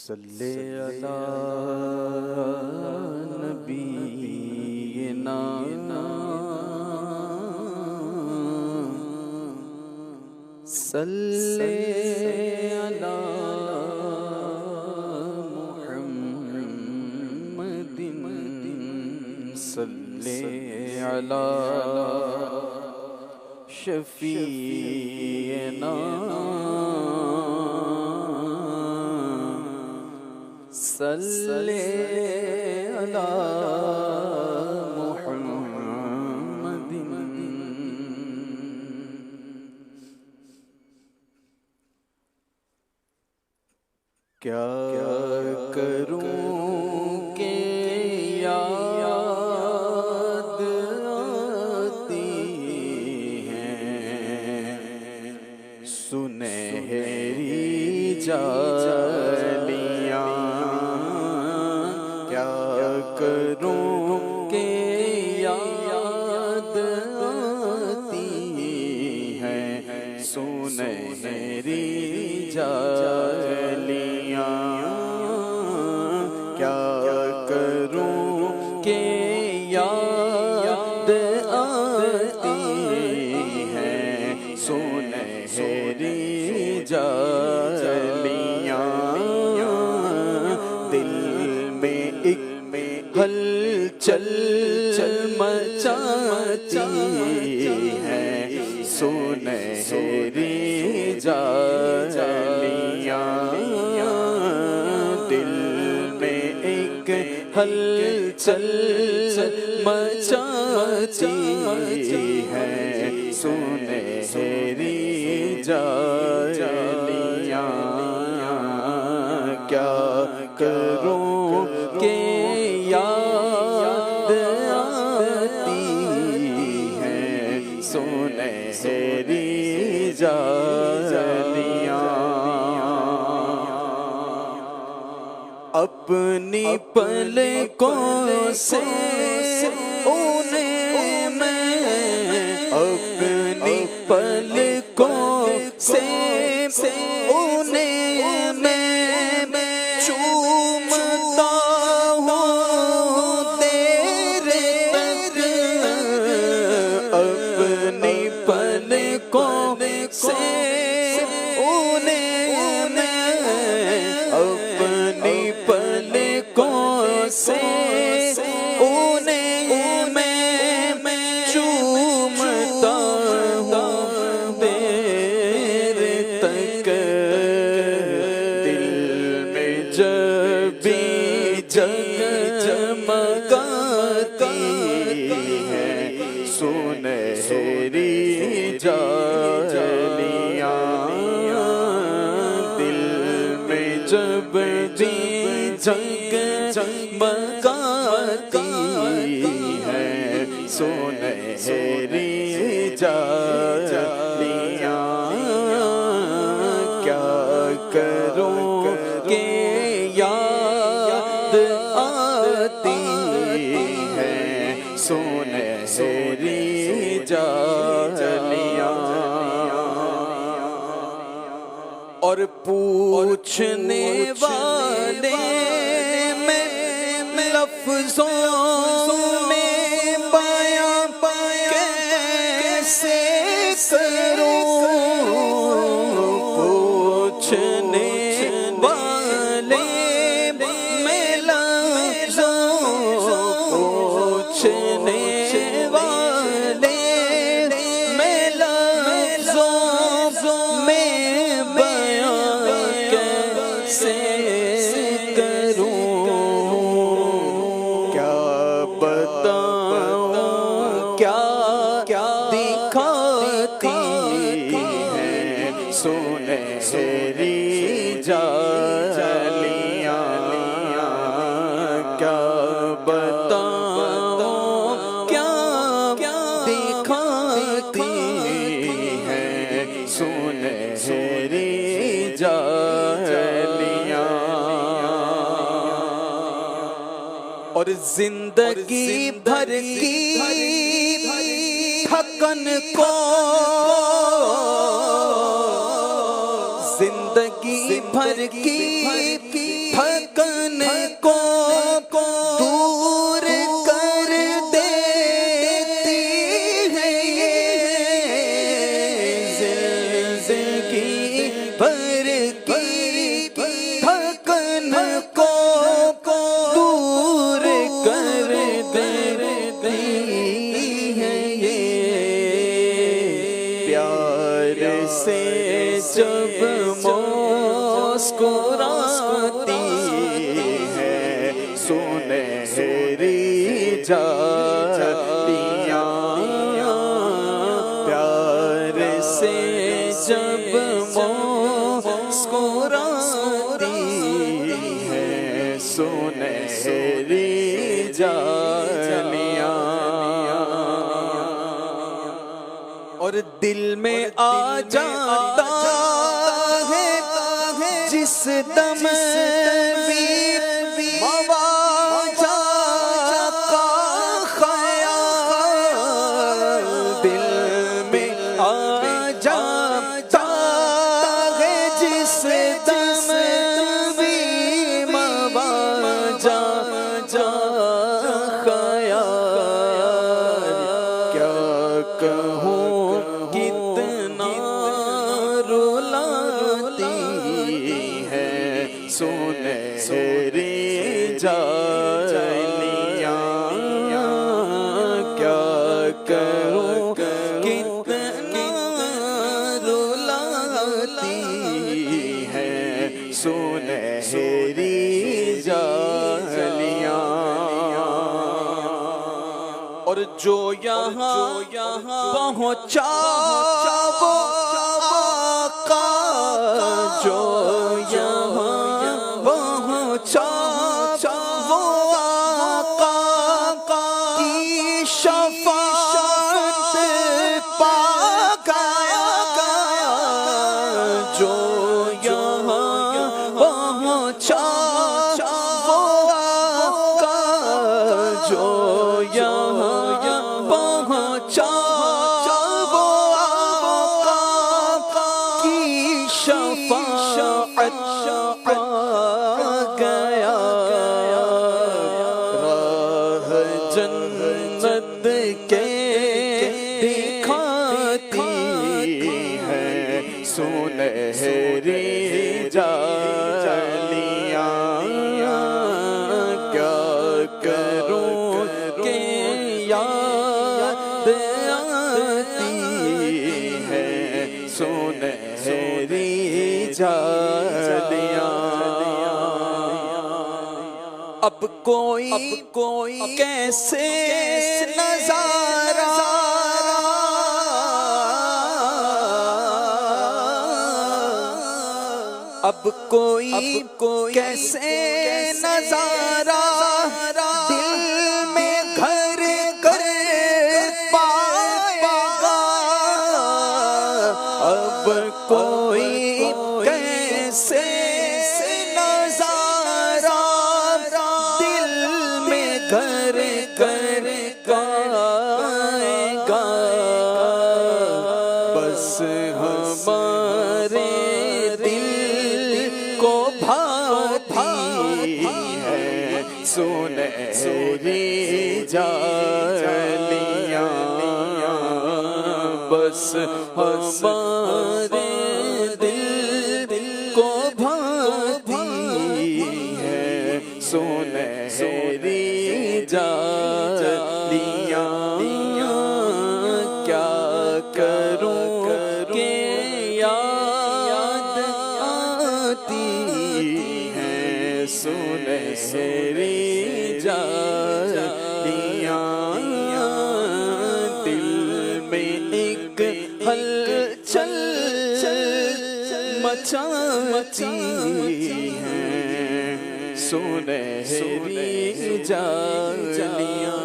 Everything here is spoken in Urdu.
صلی علی نبینا صلی علی محمد صلی علی شفیعنا صلی علی محمد۔ کیا کروں کہ یاد آتی ہیں سنہری جالیاں، کیا کروں کہ یاد آتی ہیں سنہری جالیاں، کیا کروں کہ یاد آتی ہیں سنہری جالیاں، دل میں ایک ہلچل مچاتی ہیں سنہری جالیاں، دل میں ایک ہلچل مچاتی ہیں سنہری جالیاں، کیا کروں کہ یاد آتی ہیں سنہری جالیاں، اپنی پلکوں سے انہیں میں، اپنی پلکوں سے انہیں میں چومتا ہوں دیر تک، اپنی پلکوں سے انہیں میں، اپنی پلکوں سے انہیں میں چومتا ہوں دیر تک، دل میں جب بھی جگمگاتی ہیں سنہری جالیاں، دل میں جب بھی جگمگاتی ہیں سنہری جالیاں، کیا کروں کہ یاد آتی ہیں سنہری جالیاں، اور پوچھنے والے میں لفظوں میں بیاں کیسے کروں، پوچھنے والے میں لفظوں، پوچھنے والے میں لفظوں میں کیسے کروں، کیا بتاؤں کیا دکھاتی ہیں سنہری جالیاں، کیا بتاؤں کیا دکھاتی ہیں سنہری جالیاں، اور زندگی بھر کی تھکن کو، زندگی بھر کی کو دور کر دیتی ہے زندگی بھر کی تھکن کو دور کر دیتی ہے پیار سے جب مسکراتی ہے سنہری جالیاں پیار سے جب مسکراتی ہے سنہری جالیاں اور دل میں آ جاتا ہے جس دم بھی مواجہ کا خیال دل میں آ جاتا ہے جس دم بھی مواجہ خیال کیا کہوں کتنا رلاتی ہے سنہری جالیاں کیا کروں کتنا رلاتی ہے سنہری جالیاں اور جو یہاں پہنچا وہ آقا جو یہاں پہنچا وہ آقا کی شفاعت پا گیا جو یہاں پہنچا وہ آقا جو یہاں پہنچا وہ آقا کی شفاعت پا گیا راہ جنت کے دکھاتی ہے سنہری جالیاں کیا کروں کہ یاد آتی ہے سنہری جالیاں اب کوئی کیسے نظارہ اب کوئی کیسے نظارہ دل میں گھر کر پائے گا اب کوئی کیسے نظارہ دل میں گھر کر پائے گا بس ہمارے کو بھاتی ہے سنہری جالیاں بس ہمارے دل کو بھاتی ہے سنہری جالیاں کیا کروں کہ یاد آتی ہے سنہری جالیاں دل میں ایک ہلچل مچاتی ہے سنہری جالیاں